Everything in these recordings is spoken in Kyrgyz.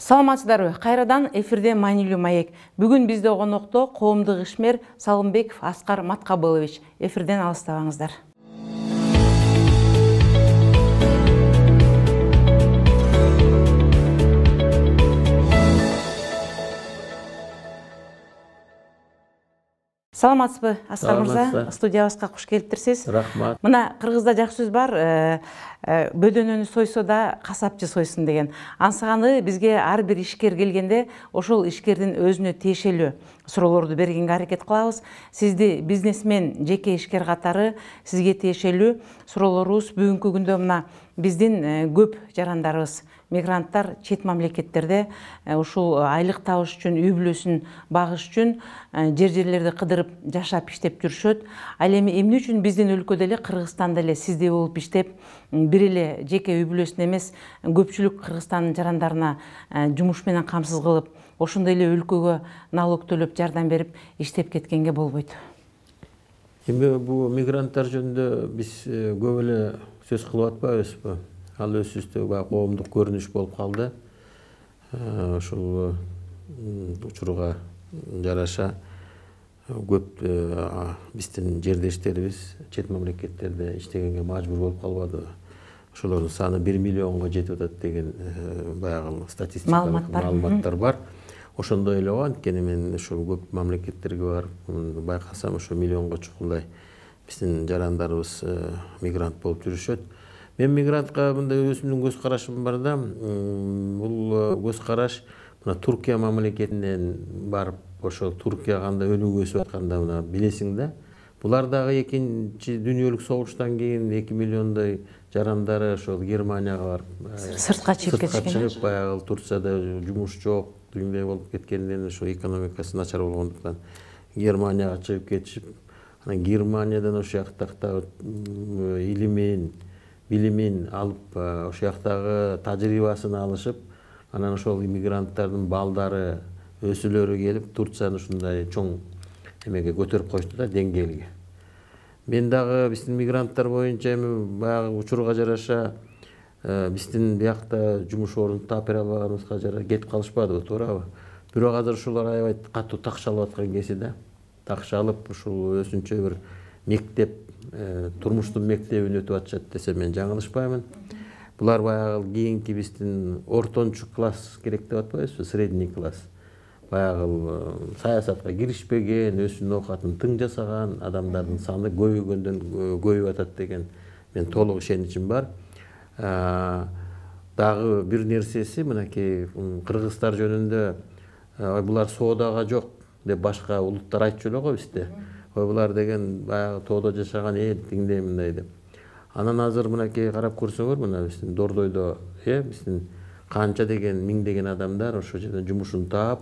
Саламатсыздарбы? Кайрадан эфирде маанилүү маек. Бүгүн бизде конокто коомдук ишмер Салымбеков Аскар Маткабылович. Эфирден алыстабаңыздар. Саламатсызбы, Аскар мырза? Студиябызга куш келиптирсиз. Рахмат. Мына кыргызда жакшы сөз бар, бөдөнөнү сойсо да касапчы сойсун деген. Ансыганы бизге ар бир ишкер келгенде ошол ишкердин өзүнө тиешелүү суроолорду бергенге аракет кылабыз. Сизди бизнесмен, жеке ишкер катары сизге тиешелүү суроолорубуз бүгүнкү күндө мына биздин көп жарандарыбыз, мигранттар чет мамлекеттерде ушул айлык табыш үчүн, үй бүлөсүн багыш үчүн жерлерди кыдырып жашап иштеп жүрүшөт. Ал эми эмне үчүн биздин өлкөдө эле, Кыргызстанда эле сиздей болуп иштеп, бир эле жеке үй бүлөсүн эмес, көпчүлүк Кыргызстандын жарандарына жумуш менен камсыз кылып, ошондой эле өлкөгө налог төлөп жардам берип иштеп кеткенге болбойт? Эми бул мигранттар жөнүндө биз көп эле сөз кылып атпайбызбы? Ал өзүбүздө коомдук көрүнүш болуп калды. Ушул учурга жараша көп биздин жердештерибиз чет мамлекеттерде иштегенге мажбур болуп калбадыбы? Ошолордун саны 1 миллионго жетип атат деген баягы статистикалык маалыматтар бар. Ошондой эле анткени мен ушул көп мамлекеттерге барып байкасам, ошо миллионго чукулдай биздин жарандарыбыз мигрант болуп жүрүшөт. Мен мигрантка мындай өзүмдүн көз карашым бар да, бул көз караш мына Туркия мамлекетинен барып, ошо Туркия кандай өнүгүп өсүп атканда мына билесиң да. Булар дагы экинчи дүйнөлүк согуштан кийин 2 миллиондой жарандары ошол Германияга барып, сыртка чыгып кетишкен. Баягы Турцияда жумуш жок, дүйнөй болуп кеткенден ошо экономикасы начар болгондуктан Германияга чыгып кетишип, анан Германиядан ошол жактагы билимин алып, ошол жактагы тажрыйбасын алышып, анан ошол иммигранттардын балдары, өсүлөрү келип, Турцияны ушундай чоң эмеге көтөрүп койушту да, деңгээлге. Мен дагы биздин мигранттар боюнча эми баягы учурга жараша биздин биякта жумуш орун таап бере албаганыбызга жараша кетип калышпадыбы, туурабы? Бирок азыр ушулар аябай катуу такшалып аткан кези да. Такшалып, ушул өзүнчө бир мектеп, турмуштун мектебин өтүп атышат десем мен жаңылышпаймын. Булар баягы кийинки биздин ортончу класс керек деп атпайбызбы, средний класс. Баягы саясатка киришпеген, өзүнүн оокатын тың жасаган адамдардын саны көбөйгөндөн көбөйүп атат деген мен толук ишеничим бар. Дагы бир нерсеси, мынакей кыргыздар жөнүндө булар соодага жок деп башка улуттар айтчу эле го бизде. Булар деген баягы тоодо жашаган эл, тиңдей мындай деп. Анан азыр мынакей карап көрсөңөр, мына биздин Дордойдо биздин канча деген миңдеген адамдар ошол жерден жумушун таап,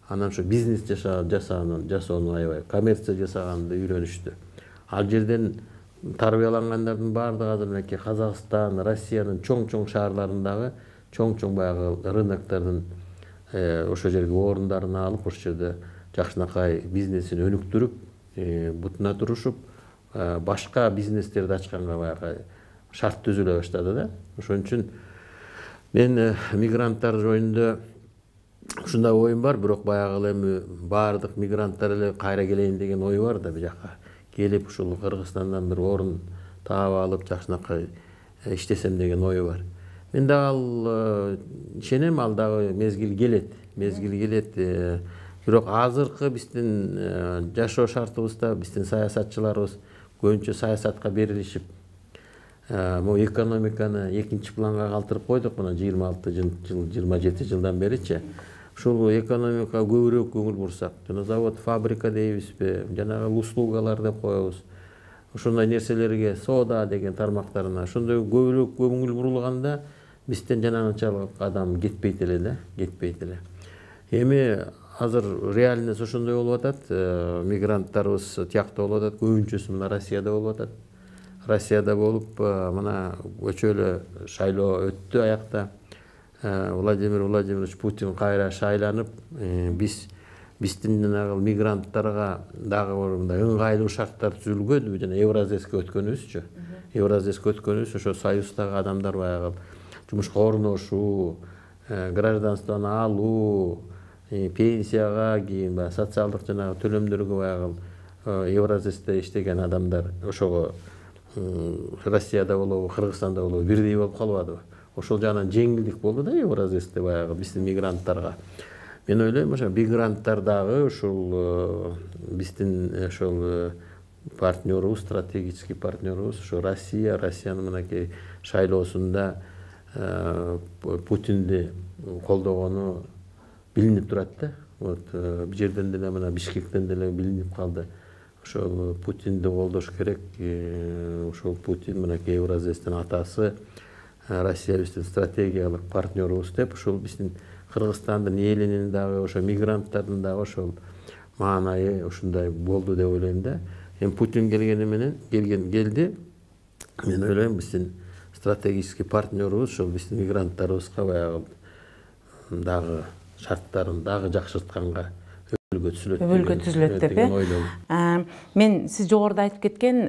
анан ошо бизнес жасоону аябай, коммерция жасаганды үйрөнүштү. Ал жерден тарбиялангандардын баардыгы азыр мынакей Казакстан, Россиянын чоң-чоң шаарларындагы чоң-чоң баягы рыноктордун ошол жерге орундарын алып, ошол жерде жакшынакай бизнесин өнүктүрүп, бутуна турушуп, башка бизнестерди ачканга баягы шарт түзүлө баштады да. Ошон үчүн мен мигранттар жөнүндө ушундай оюм бар, бирок баягы эми баардык мигранттар эле кайра келейин деген ой бар да, бул жака келип ушул Кыргызстандан бир орун таап алып, жакшынакай иштесем деген ой бар. Мен дагы ал ишенем, ал дагы мезгил келет. Бирок азыркы биздин жашоо шартыбызда биздин саясатчыларыбыз көбүнчө саясатка берилишип, могу экономиканы экинчи планга калтырып койдук мына 26 жыл, 27 жылдан беричи. Ушул экономикага көбүрөөк көңүл бурсак, жана завод, фабрика дейбизби, жанагы услугалар деп коебуз. Ошондой нерселерге, соода деген тармактарына ошондой көбүрөөк көңүл бурулганда бизден жанагынчалык адам кетпейт эле да, кетпейт эле. Эми азыр реальность ошондой болуп атат, мигранттарыбыз тиякта болуп атат, көбүнчөсү мына Россияда болуп атат. Россияда болуп, мына өчө эле шайлоо өттү аякта. Владимир Владимирович Путин кайра шайланып, биздин мигранттарга дагы мындай ыңгайлуу шарттар түзүлгөнбү, жана Евразеске өткөнүбүзчү. Евразеске өткөнүбүз ошо союздагы адамдар баягы жумушка орношуу, гражданствону алуу, пенсияга кийин баягы социалдык жанагы төлөмдөргө баягы Евразэсте иштеген адамдар ошого Россияда болобу, Кыргызстанда болобу бирдей болуп калбадыбы? Ошол жагынан жеңилдик болду да Евразэсте баягы биздин мигранттарга. Мен ойлойм, ошо мигранттар дагы ушул биздин ошол партнерубуз, стратегический партнерубуз, ошо Россия, Россиянын мынакей шайлоосунда Путинди колдогону билинип турат да. Вот бул жерден деле мына Бишкектен деле билинип калды. Ошол Путинди колдош керек. Ошол Путин мынакей Евразэстин атасы, Россия биздин стратегиялык партнерубуз деп, ошол биздин Кыргызстандын элинин дагы ошо мигранттардын дагы ошол маанайы ушундай болду деп ойлойм да. Эми Путин келгени менен келди. Мен ойлойм биздин стратегический партнерубуз ошол биздин мигранттарыбызга баягы дагы шарттарын дагы жакшыртканга өбөлгө түзүлөт деп ойлойм. Мен сиз жогоруда айтып кеткен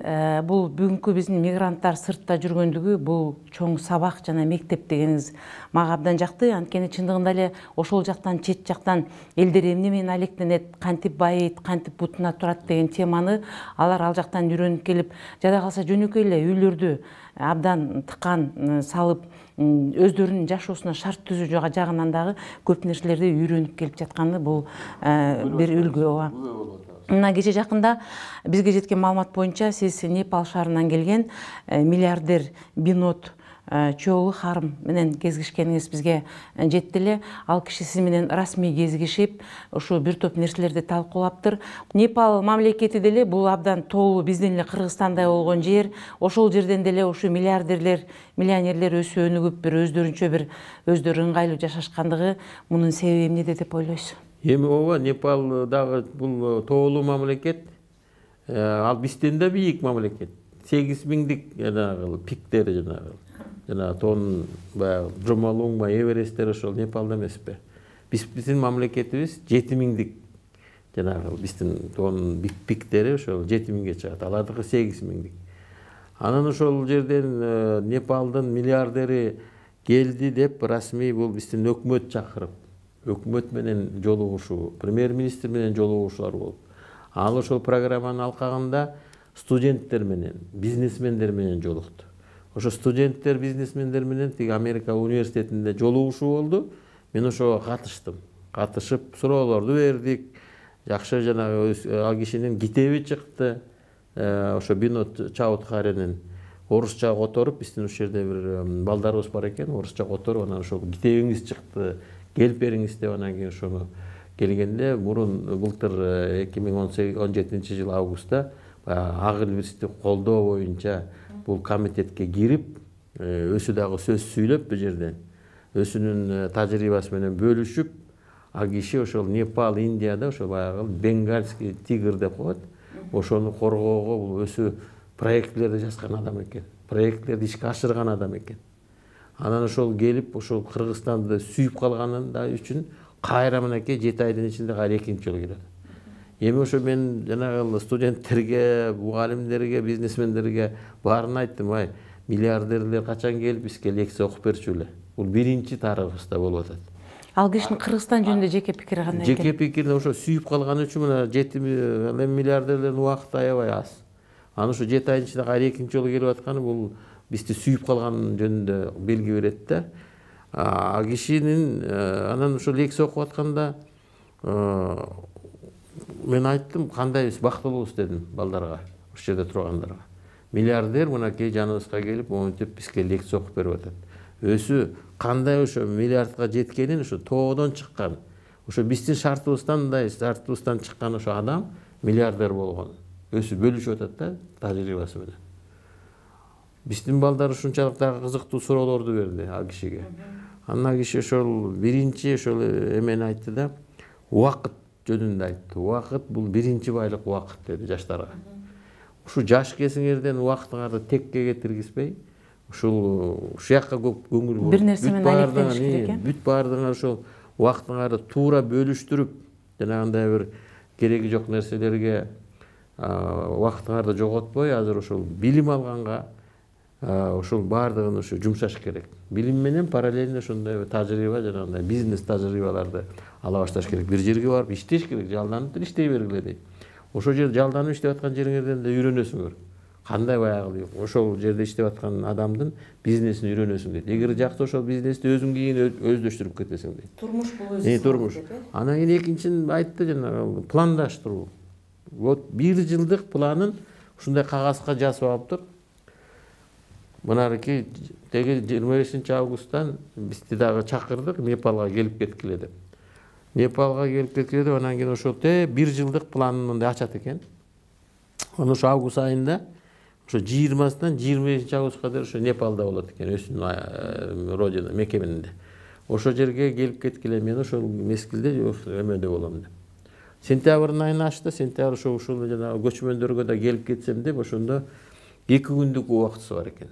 бул бүгүнкү биздин мигранттар сыртта жүргөндүгү бул чоң сабак жана мектеп дегениңиз мага абдан жакты. Анткени чындыгында эле ошол жактан чет жактан элдер эмне менен алектенет, кантип байыйт, кантип бутуна турат деген теманы алар ал жактан үйрөнүп келип, жада калса жөнөкөй эле үйлөрдү абдан тыкан салып өздөрүнүн жашоосуна шарт түзүү жагынан дагы көп нерселерди үйрөнүп келип жатканы бул бир үлгү. Ооба. Мына кече жакында бизге жеткен маалымат боюнча сиз Непал шаарынан келген миллиардер Бинод Чоулу Харм менен кезигишкениңиз бизге жетти эле. Ал киши сиз менен расмий кезигишип, ушу бир топ нерселерди талкуулаптыр. Непал мамлекети деле бул абдан тоолуу биздин эле Кыргызстандай болгон жер. Ошол жерден деле ушу миллиардерлер, миллионерлер өсүп өнүгүп, бир өздөрү ыңгайлуу жашашкандыгы мунун себеби эмнеде деп ойлойсуз? Эми ооба, Непал дагы бул тоолуу мамлекет. Ал бизден да бийик мамлекет. 8000дик жанагы пиктери жана тоонун баягы Джомолунгма, Эвересттер ошол Непалда эмеспи? Биздин мамлекетибиз 7000дик жанагы биздин тоонун пиктери ошол 7000ге чыгат. Алардыкы 8000дик. Анан ошол жерден Непалдын миллиардери келди деп расмий бул биздин өкмөт чакырып, өкмөт менен жолугушуу, премьер-министр менен жолугушуулар болуп. Ал ошол программанын алкагында студенттер менен, бизнесмендер менен жолукту. Ошо студенттер, бизнесмендер менен тиги Америка университетинде жолугушуу болду. Мен ошого катыштым. Катышып суроолорду бердик. Жакшы жанагы ал кишинин китеби чыкты. Ошо Бинод Чаудхаринин орусча которуп, биздин ушул жерде бир балдарыбыз бар экен, орусча которуп, анан ошол китебиңиз чыкты, келип бериңиз деп анан кийин ошону келгенде былтыр 2017 жыл августта ак элбирсти колдоо боюнча бул комитетке кирип, өзү дагы сөз сүйлөп бул жерден, өзүнүн тажрыйбасы менен бөлүшүп, ал киши ошол Непал, Индияда ошол баягы бенгальский тигр деп коет, ошону коргоого бул өзү проектлерди жазган адам экен, проектлерди ишке ашырган адам экен. Анан ошол келип, ошол Кыргызстанды сүйүп калганын да үчүн кайра мынакей 7 айдын ичинде кайра экинчи жолу келет. Эми ошо мен жанагы студенттерге, мугалимдерге, бизнесмендерге баарын айттым, миллиардерлер качан келип бизге лекция окуп берчү эле. Бул биринчи тарыхыбызда болуп атат. Ал кишинин Кыргызстан жөнүндө жеке пикири кандай экен? Жеке пикири ошо сүйүп калган үчүн мына 7 миллиардерлердин убакыты аябай аз. Анан ошо 7 айдын ичинде кайра экинчи жолу келип атканы бул бизди сүйүп калган жөнүндө белги берет да. Ал кишинин анан ошо лекция окуп атканда мен айттым, кандай биз бактылуубуз дедим балдарга, ошол жерде тургандарга. Миллиардер мынакей жаныбызга келип, монтип бизге лекция окуп берип атат. Өзү кандай ошо миллиардга жеткенин ошо тоодон чыккан. Ошо биздин шартыбыздан чыккан ошо адам миллиардер болгон. Өзү бөлүшүп атат да тажрыйбасы менен. Биздин балдар ушунчалык дагы кызыктуу суроолорду берди ал кишиге. Анан киши ошол биринчи ошол эмени айтты да, убакыт жөнүндө айтты. Убакыт бул биринчи байлык убакыт деди жаштарга. Ушу жаш кезиңерден убактыңарды текке кетиргизбей, ушул жакка көп көңүл буруп, бир нерсе менен алектениш керек экен. Бүт баардыгын ошол убактыңарды туура бөлүштүрүп, жанагындай бир кереги жок нерселерге убактыңарды жоготпой, азыр ошол билим алганга, ошол баардыгын ушу жумшаш керек. Билим менен параллельно ошондой тажрыйба жанагындай бизнес тажрыйбаларды ала башташ керек. Бир жерге барып иштеш керек, жалданып иштей бергиле дейт. Ошол жер жалданып иштеп аткан жериңерден да үйрөнөсүңөр. Кандай баягы ошол жерде иштеп аткан адамдын бизнесин үйрөнөсүң дейт. Эгер жакшы ошол бизнести өзүң кийин өздөштүрүп кетесиң дейт. Турмуш бул өзү. Турмуш. Анан кийин экинчисин айтты жанагы пландаштыруу. Вот 1 жылдык планын ушундай кагазга жазып алыптыр. Мынарки теги 25-августтан бизди дагы чакырдык, Непалга келип кеткиле деп. Непалга келип кеткиле деп, анан кийин ошол 1 жылдык планын мындай ачат экен. Ошо август айында ошо 20-сынан 25-августка дейин ошо Непалда болот экен, өзүнүн родина мекеминде. Ошол жерге келип кеткиле, мен ошол мезгилде өмөдө болом деп. Сентябрдын айына ачты, сентябрь ошол жанагы көчмөндөргө да келип кетсем деп, ошондо 2 күндүк убактысы бар экен.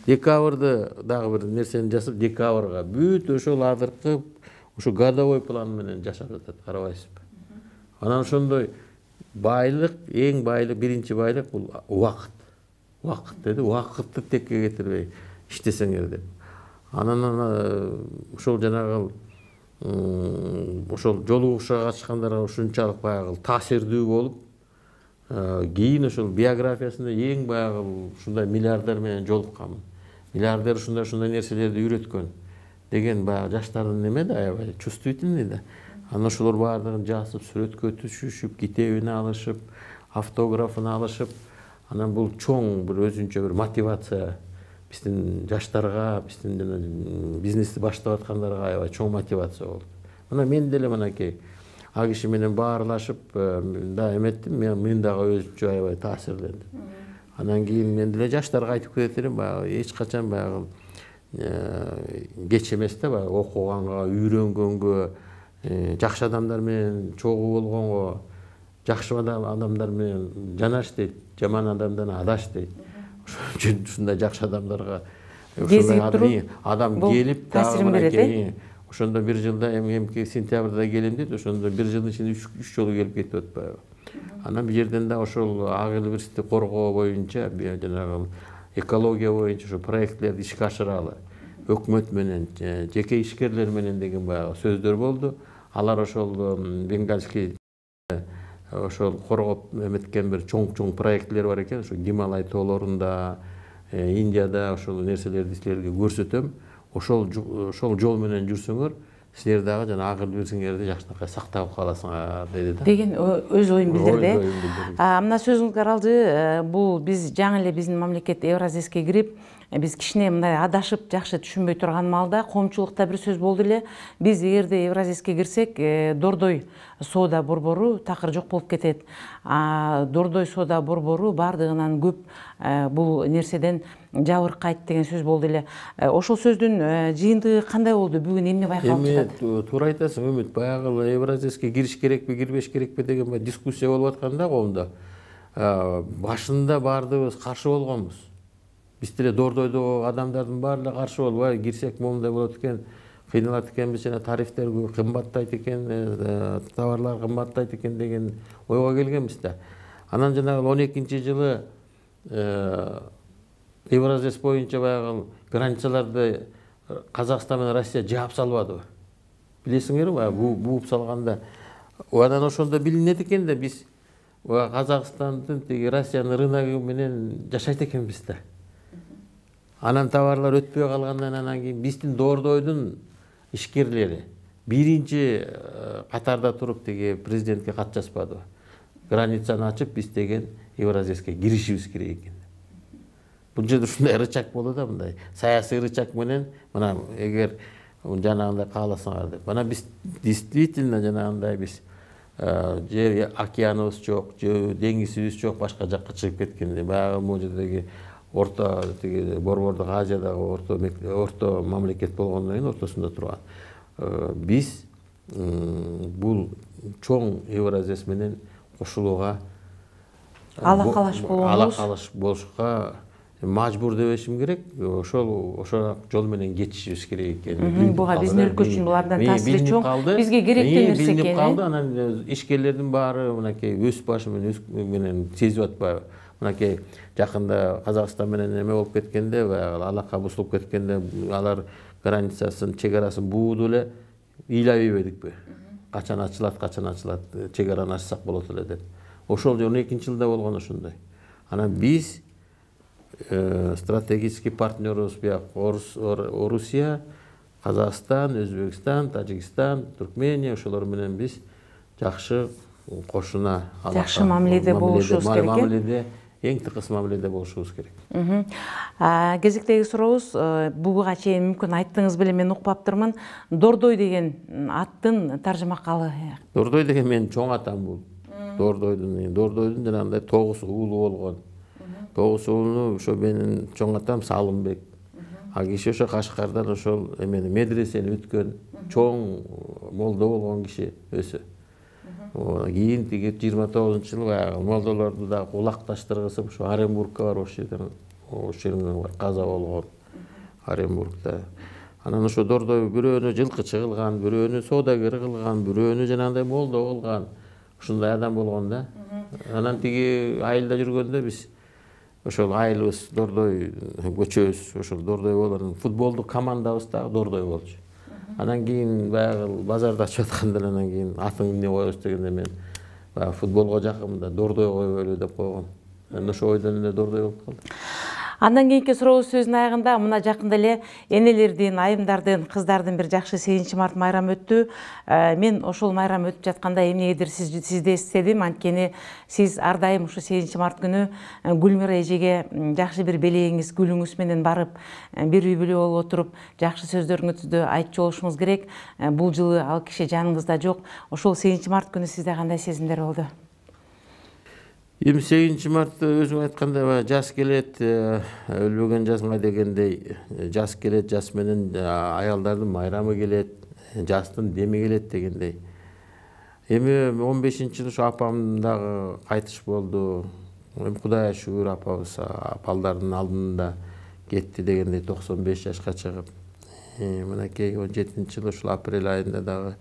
Декабрда дагы бир нерсени жасап, декабрга бүт ошол азыркы ошо годовой план менен жашап жатат, карабайсызбы? Анан ошондой байлык, эң байлык, биринчи байлык бул убакыт. Убакыт деди, убакытты текке кетирбей иштесеңер деп. Анан ошол жанагы ошол жолугушууга катышкандарга ушунчалык баягы таасирдүү болуп, кийин ошол биографиясында эң баягы ушундай миллиардер менен жолукканмын. Миллиардер ушундай нерселерди үйрөткөн деген баягы жаштардын неме да аябай чувствительный да. Анан ошолор баардыгын жазып, сүрөткө түшүшүп, китебин алышып, автографын алышып, анан бул чоң бир өзүнчө бир мотивация биздин жаштарга, биздин бизнести баштап аткандарга аябай чоң мотивация болду. Мына мен деле мынакей ал киши менен баарлашып, да эметтим, мен дагы өзүнчө аябай таасирлендим. Анан кийин мен деле жаштарга айтып кетет элем, баягы эч качан баягы кеч эмес да, баягы окуганга, үйрөнгөнгө, жакшы адамдар менен чогуу болгонго, жакшы адамдар менен жанаш дейт, жаман адамдан адаш дейт. Ошон ушундай жакшы адамдарга ушундай адам келип таасирин берет. Ошондо 1 жылда эмки сентябрда келем дейт, ошондо 1 жылдын ичинде 3 жолу келип кетип атпайбы. Анан бул жерден да ошол ак элбирсти коргоо боюнча, жанагы экология боюнча ошо проектлерди ишке ашыралы. Өкмөт менен, жеке ишкерлер менен деген баягы сөздөр болду. Алар ошол бенгальский ошол коргоп эметкен бир чоң проектлер бар экен, ошо Гималай тоолорунда, Индияда ошол нерселерди силерге көрсөтөм. Ошол жол менен жүрсөңөр, силер дагы жана ак элбирсиңерди жакшынакай сактап каласыңар деди да. Деген өз оюн билдирди. Мына сөзүңүзгө аралды, бул биз жаңы эле биздин мамлекет Евразийскке кирип, биз кичине мындай адашып, жакшы түшүнбөй турган маалда коомчулукта бир сөз болду эле. Биз эгерде Евразийскке кирсек, дордой соода борбору такыр жок болуп кетет. Дордой соода борбору баардыгынан көп бул нерседен жабыркайт деген сөз болду эле. Ошол сөздүн жыйынтыгы кандай болду? Бүгүн эмне байкалып жатат? Туура айтасың, Үмүт. Баягы Евразийскке кириш керекпи, кирбеш керекпи деген дискуссия болуп атканда коомдо башында баардыгыбыз каршы болгонбуз. Биз деле дордойдо адамдардын баардыгы каршы болуп, кирсек момундай болот экен, кыйналат экенбиз, жана тарифтер кымбаттайт экен, товарлар кымбаттайт экен деген ойго келгенбиз да. Анан жанагы 12-жылы Евразес боюнча баягы границаларды Казакстан менен Россия жаап салбадыбы? Билесиңерби, бууп салганда. Анан ошондо билинет экен да, биз Казакстандын тиги Россиянын рыногу менен жашайт экенбиз да. Анан товарлар өтпөй калгандан анан кийин биздин дордойдун ишкерлери биринчи катарда туруп тиги президентке кат жазбадыбы? Границаны ачып, биз деген Евразийскке киришибиз керек экен. Бул жерде ушундай рычаг болду да, мындай саясий рычаг менен, мына эгер жанагындай кааласаңар деп. Мына биз действительно жанагындай биз жер океаныбыз жок, деңизибиз жок, башка жакка чыгып кеткенде, баягы могу жердеги орто борбордук Азиядагы орто мамлекет болгондон кийин ортосунда турган. Биз бул чоң Евразес менен кошулууга ала калыш болушка мажбур дебешим керек. Ошол жол менен кетишибиз керек экен. Буга биздин өлкө үчүн булардан таасири чоң, бизге керектүү нерсе экен. Калды, анан ишкерлердин баары мынакей өз башы менен сезип атпайбы? мынакей жакында Казакстан менен эме болуп кеткенде, баягы алака бузулуп кеткенде, алар границасын, чек арасын бууду эле ыйлап ийбедикпи? Качан ачылат, чек араны ачсак болот эле деп. Ошол 12-жылда болгон ошондой. Анан биз стратегический партнерыбыз бияк Орусия, Казакстан, Өзбекстан, Тажикстан, Туркмения, ошолор менен биз жакшы кошуна, жакшы мамиледе болушубуз керек. Мамиледе эң тыкыз мамиледе болушубуз керек. Кезектеги сурообуз, буга чейин мүмкүн айттыңыз беле, мен укпаптырмын. Дордой деген аттын таржымакалы. Дордой деген менин чоң атам бул. Дордойдун жанагындай 9 уулу болгон. 9 уулуну ошо менин чоң атам Салымбек. А киши ошо Кашкардан ошол эмени медресени бүткөн, чоң молдо болгон киши өзү. Кийин тиги 29-жылы баягы молдолорду да кулакташтыргысып, ошо Оренбургка барып ошол жерден каза болгон. Оренбургда. Анан ошо Дордой бирөөнү жылкычы кылган, бирөөнү соодагер кылган, бирөөнү жанагындай молдо кылган. Ушундай адам болгон да. Анан тиги айылда жүргөндө биз ошол айылыбыз Дордой көчөбүз, ошол Дордой болгон футболдук командабыз дагы Дордой болчу. Анан кийин баягы базарда ачып атканда анан кийин атын эмне коебуз дегенде мен баягы футболго жакынмын да Дордой коебуз деп койгом. Анан ошо ойдон эле Дордой болуп калды. Андан кийинки сурообуз сөзүнүн аягында мына жакында эле энелердин, айымдардын, кыздардын бир жакшы 8-март майрамы өттү. Мен ошол майрам өтүп жатканда эмнегедир сизди эстедим, анткени сиз ар дайым ушу 8-март күнү Гүлмира эжеге жакшы бир белегиңиз, гүлүңүз менен барып, бир үй бүлө болуп отуруп, жакшы сөздөрүңүздү айтчу болушуңуз керек. Бул жылы ал киши жаныңызда жок. Ошол 8-март күнү сизде кандай сезимдер болду? 28-мартта өзүң айткандай жаз келет, өлбөгөн жазга дегендей, жаз келет, жаз менен аялдардын майрамы келет, жастын деми келет дегендей. Эми 15-жылы ушу апам дагы кайтыш болду. Эми Кудайга шүгүр апабыз балдардын алдында кетти дегендей 95 жашка чыгып. Мынакей 17-жылы ушул апрель айында дагы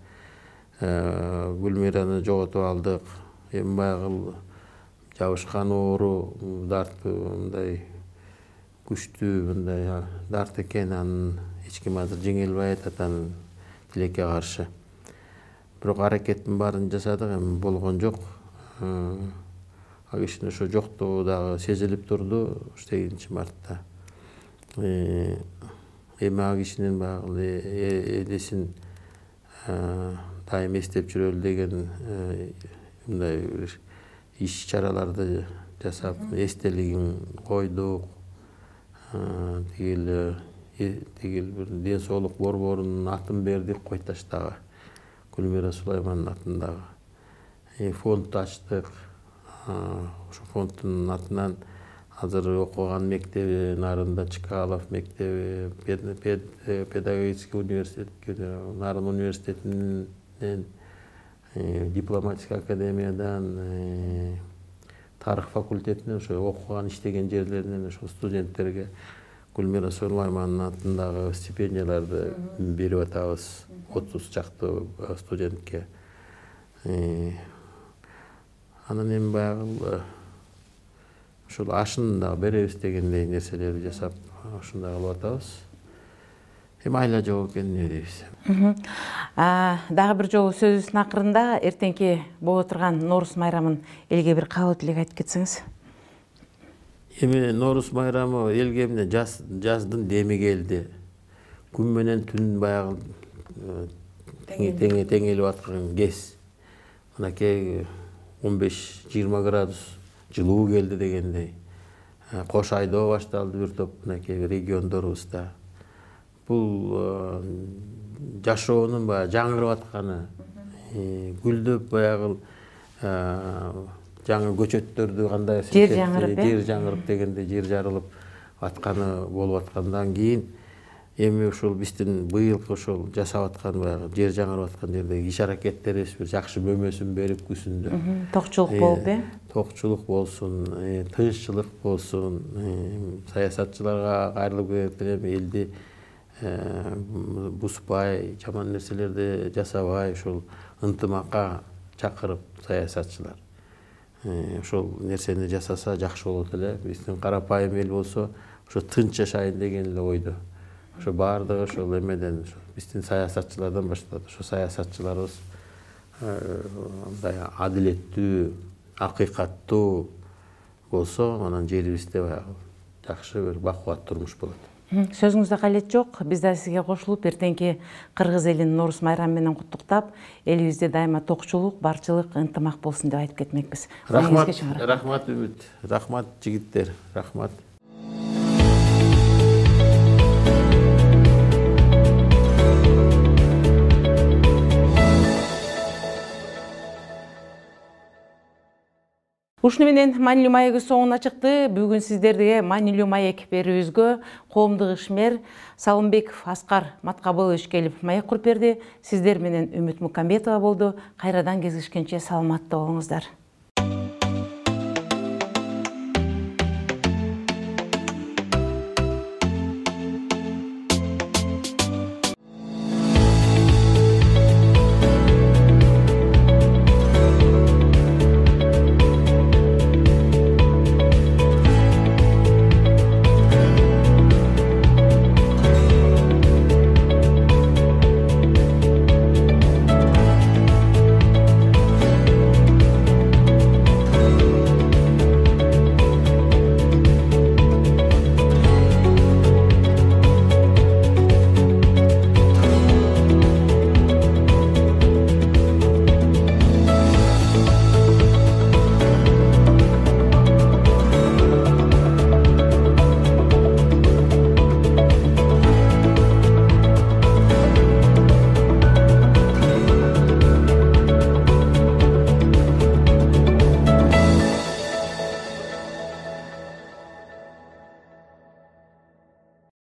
Гүлмираны жоготуп алдык. Эми баягы жабышкан оору дарттуу, мындай күчтүү, мындай дарт экен, анын эч ким азыр жеңе албай атат анын тилекке каршы. Бирок аракеттин баарын жасадык, эми болгон жок. Ал кишинин ошо жоктугу дагы сезилип турду 8-мартта. Эми ал кишинин баягы элесин дайым эстеп жүрөлү деген мындай иш-чараларды жасап, эстелигин койдук. Тигил бир ден соолук борборунун атын бердик, Койташтагы. Гүлмира Сулаймандын атындагы. Фонд ачтык. Ошо фонддун атынан азыр окуган мектеби, Нарында Чкалов мектеби, педагогический университет, Нарын университетинен, дипломатический академиядан, тарых факультетинен, ошо окуган, иштеген жерлеринен ошо студенттерге Гүлмира Сулаймандын атындагы стипендияларды берип атабыз. 30 чакты студентке. Анан эми баягы ошол ашын дагы беребиз дегендей нерселерди жасап, ушундай кылып атабыз. Эми айла жок экен, эмне дейбиз. Дагы бир жолу сөзүбүздүн акырында эртеңки боло турган Нооруз майрамын элге бир каалоо тилек айтып кетсеңиз. Эми Нооруз майрамы элге эмне жаздын деми келди. Күн менен түн баягы теңелип аткан кез. Мынакей 15-20 градус жылуу келди дегендей. Кош айдоо башталды бир топ мынакей региондорубузда. Бул жашоонун баягы жаңырып атканы, гүлдөп баягы жаңы көчөттөрдү кандай жер жаңырып дегендей жер жарылып атканы болуп аткандан кийин эми ушул биздин быйылкы ушул жасап аткан баягы жер жаңырып аткан жердеги иш аракеттерибиз бир жакшы мөмөсүн берип күзүндө. Токчулук болуп, Токчулук болсун, тынччылык болсун, саясатчыларга кайрылып келем, элди бузбай, жаман нерселерди жасабай, ушул ынтымакка чакырып саясатчылар. ошол нерсени жасаса жакшы болот эле. Биздин карапайым эл болсо ошо тынч жашайын деген эле ойдо. Ошо баардыгы ошол эмеден, биздин саясатчылардан башталат. Ошо саясатчыларыбыз мындай адилеттүү, акыйкаттуу болсо, анан жерибизде баягы жакшы бир бакубат турмуш болот. Сөзүңүздө калет жок. Биз да сизге кошулуп, эртеңки кыргыз элин Нооруз майрамы менен куттуктап, элибизде дайыма токчулук, барчылык, ынтымак болсун деп айтып кетмекпиз. Рахмат, рахмат Үмүт, рахмат жигиттер, рахмат. Ушуну менен маанилүү маегі соңуна чыкты. Бүгүн сиздерге маанилүү маек берүүбүзгө коомдук ишмер Салымбеков Аскар Маткабылович келип маек куруп берди. Сиздер менен Үмүт Мукамбетова болду. Кайрадан кездешкенче саламатта болуңуздар.